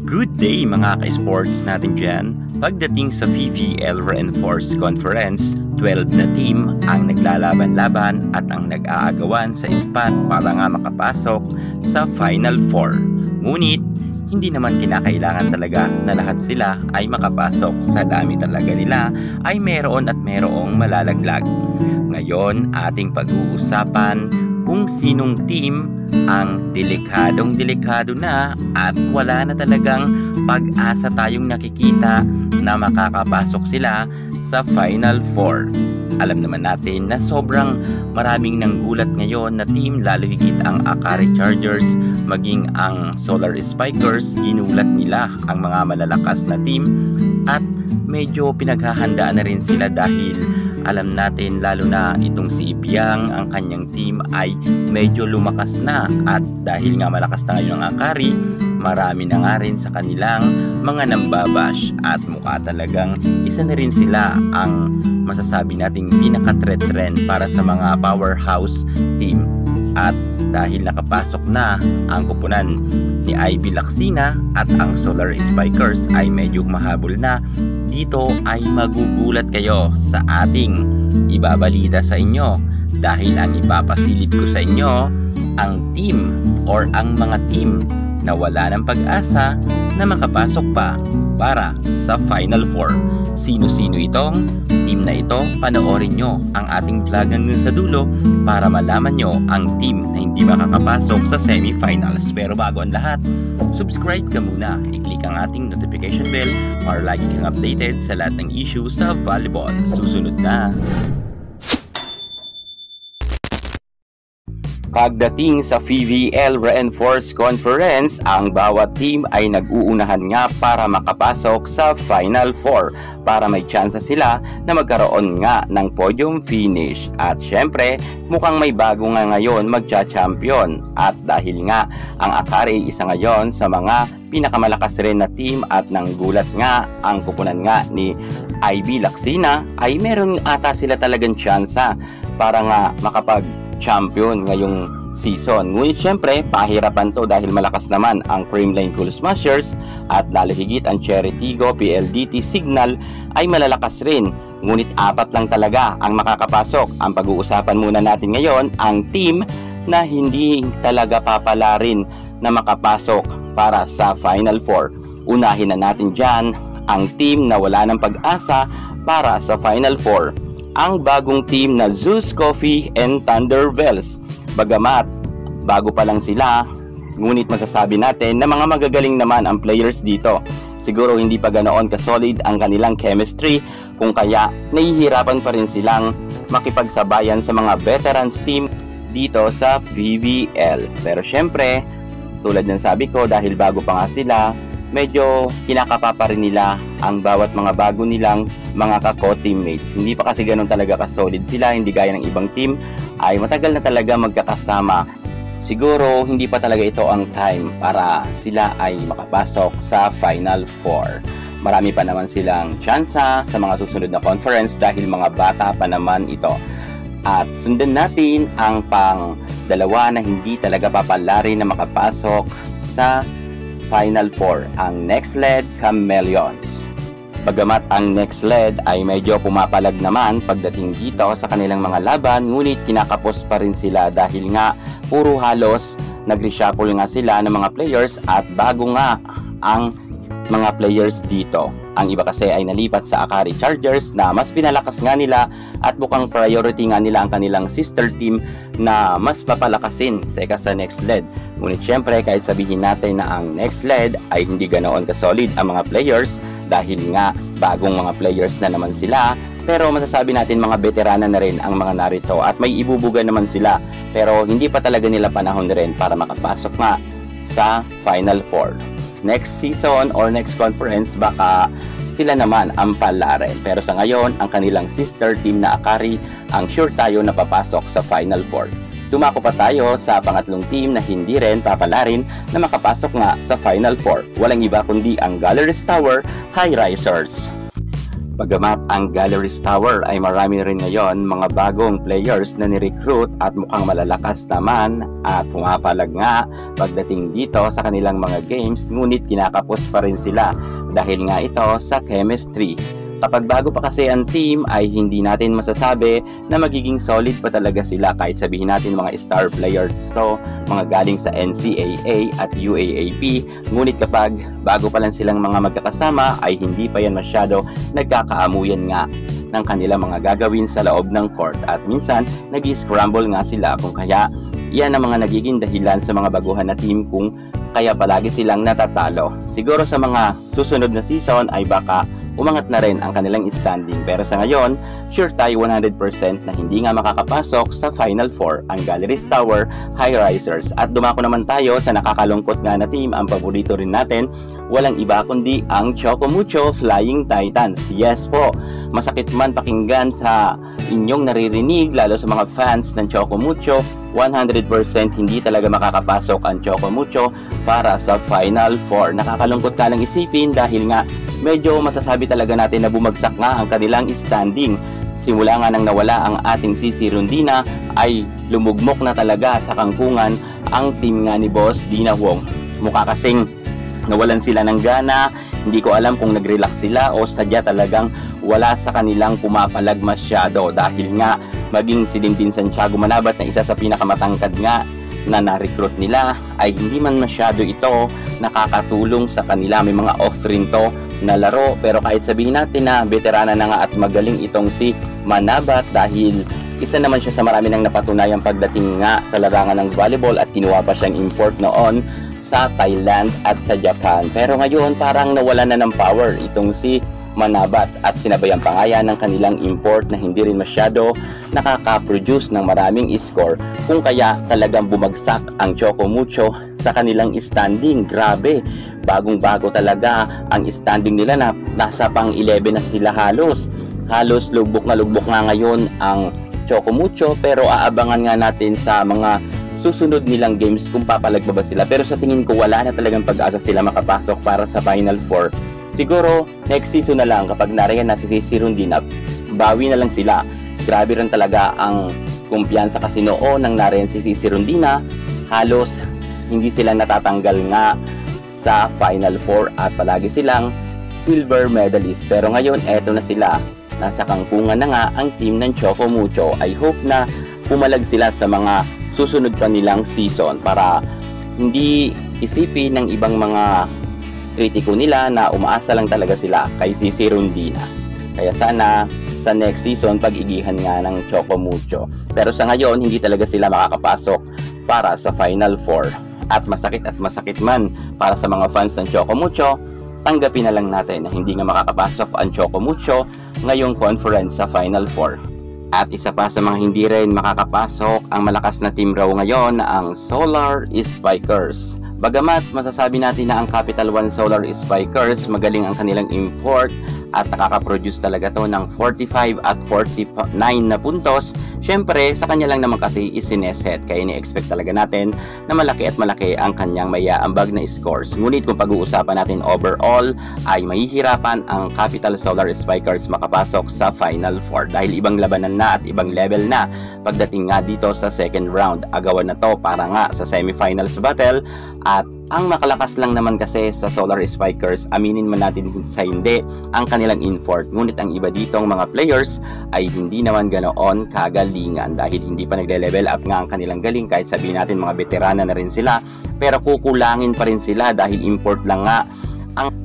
Good day mga ka-sports natin dyan. Pagdating sa PVL Reinforced Conference, 12 na team ang naglalaban-laban at ang nag-aagawan sa spot para nga makapasok sa Final Four. Ngunit, hindi naman kinakailangan talaga na lahat sila ay makapasok. Sa dami talaga nila ay meron at merong malalaglag. Ngayon, ating pag-uusapan kung sinong team ang delikadong-delikado na at wala na talagang pag-asa tayong nakikita na makakapasok sila sa Final Four. Alam naman natin na sobrang maraming nanggulat ngayon na team, lalo higit ang Akari Chargers maging ang Solar Spikers. Ginulat nila ang mga malalakas na team at medyo pinaghahandaan na rin sila dahil alam natin lalo na itong si Ibiang, ang kanyang team ay medyo lumakas na at dahil nga malakas na ngayon ang Akari, marami na nga rin sa kanilang mga nambabash at mukha talagang isa na rin sila ang masasabi nating pinaka-trend para sa mga powerhouse team. At dahil nakapasok na ang kupunan ni Ivy Lacsina at ang Solar Spikers ay medyo mahabol na, dito ay magugulat kayo sa ating ibabalita sa inyo dahil ang ipapasilip ko sa inyo ang team or ang mga team na wala ng pag-asa na makapasok pa para sa Final Four. Sino-sino itong team na ito? Panoorin nyo ang ating vlog hanggang sa dulo para malaman nyo ang team na hindi makakapasok sa semifinals. Pero bago ang lahat, subscribe ka muna. I-click ang ating notification bell para lagi kang updated sa lahat ng issue sa volleyball. Susunod na! Pagdating sa PVL Reinforced Conference, ang bawat team ay nag-uunahan nga para makapasok sa Final Four para may tsansa sila na magkaroon nga ng podium finish. At syempre, mukhang may bago nga ngayon magcha-champion. At dahil nga ang Akari isa ngayon sa mga pinakamalakas rin na team at nang gulat nga ang kupunan nga ni Ivy Lacsina ay meron ata sila talagang tsansa para nga makapag-champion ngayong season. Ngunit syempre, pahirapan to dahil malakas naman ang Creamline Cool Smashers at lalo higit ang Cherry Tigo, PLDT, Signal ay malalakas rin. Ngunit apat lang talaga ang makakapasok. Ang pag-uusapan muna natin ngayon ang team na hindi talaga papalarin na makapasok para sa Final Four. Unahin na natin dyan ang team na wala ng pag-asa para sa Final Four, ang bagong team na Zeus Coffee and Thunder Bells. Bagamat bago pa lang sila, ngunit masasabi natin na mga magagaling naman ang players dito. Siguro hindi pa ganoon ka-solid ang kanilang chemistry, kung kaya nahihirapan pa rin silang makipagsabayan sa mga veterans team dito sa VVL. Pero syempre, tulad ng sabi ko, dahil bago pa nga sila, medyo kinakapa pa rin nila ang bawat mga bago nilang mga kako-teammates. Hindi pa kasi ganun talaga ka-solid sila, hindi gaya ng ibang team ay matagal na talaga magkakasama. Siguro hindi pa talaga ito ang time para sila ay makapasok sa Final Four. Marami pa naman silang tsansa sa mga susunod na conference dahil mga bata pa naman ito. At sundan natin ang pang-dalawa na hindi talaga papalari na makapasok sa Final Four, ang Nextled Chameleons. Bagamat ang Nextled ay medyo pumapalag naman pagdating dito sa kanilang mga laban, ngunit kinakapos pa rin sila dahil nga puro halos nag-reshuffle nga sila ng mga players at bago nga ang mga players dito. Ang iba kasi ay nalipat sa Akari Chargers na mas pinalakas nga nila at mukhang priority nga nila ang kanilang sister team na mas papalakasin sa Nextled. Ngunit syempre kahit sabihin natin na ang Nextled ay hindi ganoon ka-solid ang mga players dahil nga bagong mga players na naman sila, pero masasabi natin mga veterana na rin ang mga narito at may ibubuga naman sila, pero hindi pa talaga nila panahon rin para makapasok nga sa Final Four. Next season or next conference baka sila naman ang palarin, pero sa ngayon ang kanilang sister team na Akari ang sure tayo na papasok sa Final Four. Dumako pa tayo sa pangatlong team na hindi rin papalarin na makapasok nga sa Final Four. Walang iba kundi ang Galleries Tower High Risers. Bagamat ang Galleries Tower ay marami rin ngayon mga bagong players na ni-recruit at mukhang malalakas naman at pumapalag nga pagdating dito sa kanilang mga games, ngunit kinakapos pa rin sila dahil nga ito sa chemistry. Kapag bago pa kasi ang team ay hindi natin masasabi na magiging solid pa talaga sila kahit sabihin natin mga star players to, mga galing sa NCAA at UAAP. Ngunit kapag bago pa lang silang mga magkakasama ay hindi pa yan masyado nagkakaamuyan nga ng kanilang mga gagawin sa loob ng court at minsan nag-scramble nga sila kung kaya yan ang mga nagiging dahilan sa mga baguhan na team kung kaya palagi silang natatalo. Siguro sa mga susunod na season ay baka umangat na rin ang kanilang standing, pero sa ngayon sure tayo 100% na hindi nga makakapasok sa Final Four ang Galleries Tower High Risers. At dumako naman tayo sa nakakalungkot nga na team, ang paborito rin natin, walang iba kundi ang Choco Mucho Flying Titans. Yes po, masakit man pakinggan sa inyong naririnig, lalo sa mga fans ng Choco Mucho, 100% hindi talaga makakapasok ang Choco Mucho para sa Final Four. Nakakalungkot ka lang isipin dahil nga medyo masasabi talaga natin na bumagsak nga ang kanilang standing. Simula nga nang nawala ang ating Sisi Rondina ay lumugmok na talaga sa kangkungan ang team nga ni Boss Dina Wong. Mukha kasing nawalan sila ng gana, hindi ko alam kung nag-relax sila o sadya talagang wala sa kanilang pumapalag masyado dahil nga maging si Dindin Santiago Manabat na isa sa pinakamatangkad nga na na-recruit nila ay hindi man masyado ito nakakatulong sa kanila. May mga offering to na laro, pero kahit sabihin natin na veterana na nga at magaling itong si Manabat dahil isa naman siya sa marami nang napatunayang pagdating nga sa larangan ng volleyball at kinuha pa siyang import noon sa Thailand at sa Japan. Pero ngayon parang nawala na ng power itong si Manabat at sinabayan pa nga yan ng kanilang import na hindi rin masyado nakaka-produce ng maraming score, kung kaya talagang bumagsak ang Choco Mucho sa kanilang standing. Grabe, bagong-bago talaga ang standing nila na nasa pang 11 na sila halos lubok na lubok nga ngayon ang Choco Mucho, pero aabangan nga natin sa mga susunod nilang games kung papalagba ba sila. Pero sa tingin ko wala na talagang pag-asa sila makapasok para sa Final Four. Siguro next season na lang kapag nariyan na si Sisi Rondina, bawi na lang sila. Grabe rin talaga ang kumpiyansa kasi noon nang nariyan si Sisi Rondina, halos hindi sila natatanggal nga sa Final Four at palagi silang silver medalist. Pero ngayon eto na sila, nasa kangkungan na nga ang team ng Choco Mucho. I hope na pumalag sila sa mga susunod pa nilang season para hindi isipin ng ibang mga kritiko nila na umaasa lang talaga sila kay Sisi Rondina. Kaya sana sa next season pag-igihan nga ng Choco Mucho. Pero sa ngayon hindi talaga sila makakapasok para sa Final Four. At masakit man para sa mga fans ng Choco Mucho, tanggapin na lang natin na hindi nga makakapasok ang Choco Mucho ngayong conference sa Final Four. At isa pa sa mga hindi rin makakapasok, ang malakas na team raw ngayon ang Solar Spikers. Bagamat masasabi natin na ang Capital One Solar Spikers magaling ang kanilang import at nakaka-produce talaga to ng 45 at 49 na puntos, syempre sa kanya lang naman kasi isineset, kaya ni-expect talaga natin na malaki at malaki ang kanyang maiaambag na scores. Ngunit kung pag-uusapan natin overall ay mahihirapan ang Capital Solar Spikers makapasok sa Final Four dahil ibang labanan na at ibang level na pagdating nga dito sa second round. Agawan na to para nga sa semifinals battle. At ang makalakas lang naman kasi sa Solar Spikers, aminin man natin sa hindi, ang kanilang import. Ngunit ang iba ditong mga players ay hindi naman ganoon kagalingan dahil hindi pa nagle-level up nga ang kanilang galing. Kahit sabihin natin mga veterana na rin sila, pero kukulangin pa rin sila dahil import lang nga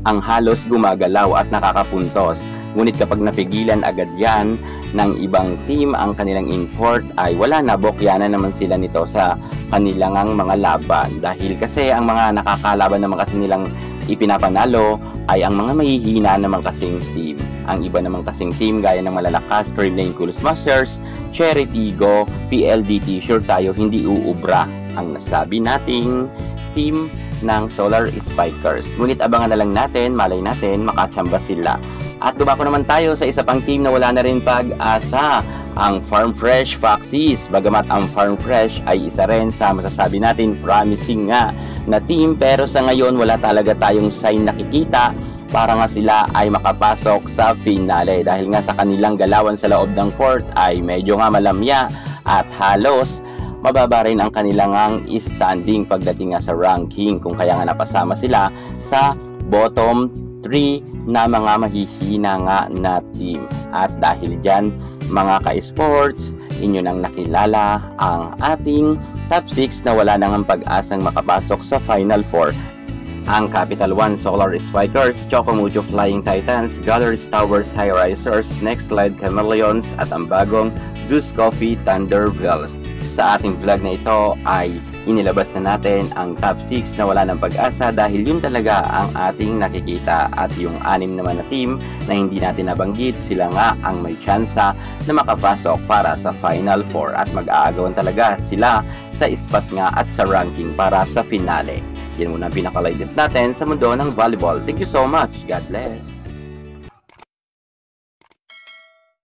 ang halos gumagalaw at nakakapuntos. Ngunit kapag napigilan agad yan ng ibang team ang kanilang import ay wala na, bokyanan naman sila nito sa kanilang mga laban. Dahil kasi ang mga nakakalaban naman kasi nilang ipinapanalo ay ang mga mahihina naman kasing team. Ang iba naman kasing team gaya ng malalakas, Cream Lane Cool Smashers, Cherry Tigo, PLDT, sure tayo hindi uubra ang nasabi nating team ng Solar Spikers. Ngunit abangan na lang natin, malay natin makachamba sila. At dumako naman tayo sa isa pang team na wala na rin pag-asa, ang Farm Fresh Foxies. Bagamat ang Farm Fresh ay isa rin sa masasabi natin promising nga na team, pero sa ngayon wala talaga tayong sign nakikita para nga sila ay makapasok sa finale dahil nga sa kanilang galawan sa loob ng court ay medyo nga malamya at halos mababa rin ang kanilang standing pagdating nga sa ranking, kung kaya nga napasama sila sa bottom 3 na mga mahihina nga na team. At dahil dyan mga ka-sports, inyo nang nakilala ang ating top 6 na wala nang pag-asang makapasok sa Final 4. Ang Capital One Solar Spikers, Chocomucho Flying Titans, Galleries Towers High Risers, Nextslide Chameleons at ang bagong Zeus Coffee Thunderbills. Sa ating vlog na ito ay inilabas na natin ang top 6 na wala ng pag-asa dahil yun talaga ang ating nakikita, at yung 6 naman na team na hindi natin nabanggit, sila nga ang may tsansa na makapasok para sa Final 4 at mag-aagawan talaga sila sa spot nga at sa ranking para sa finale. Yan muna ang pinaka-latest natin sa mundo ng volleyball. Thank you so much. God bless.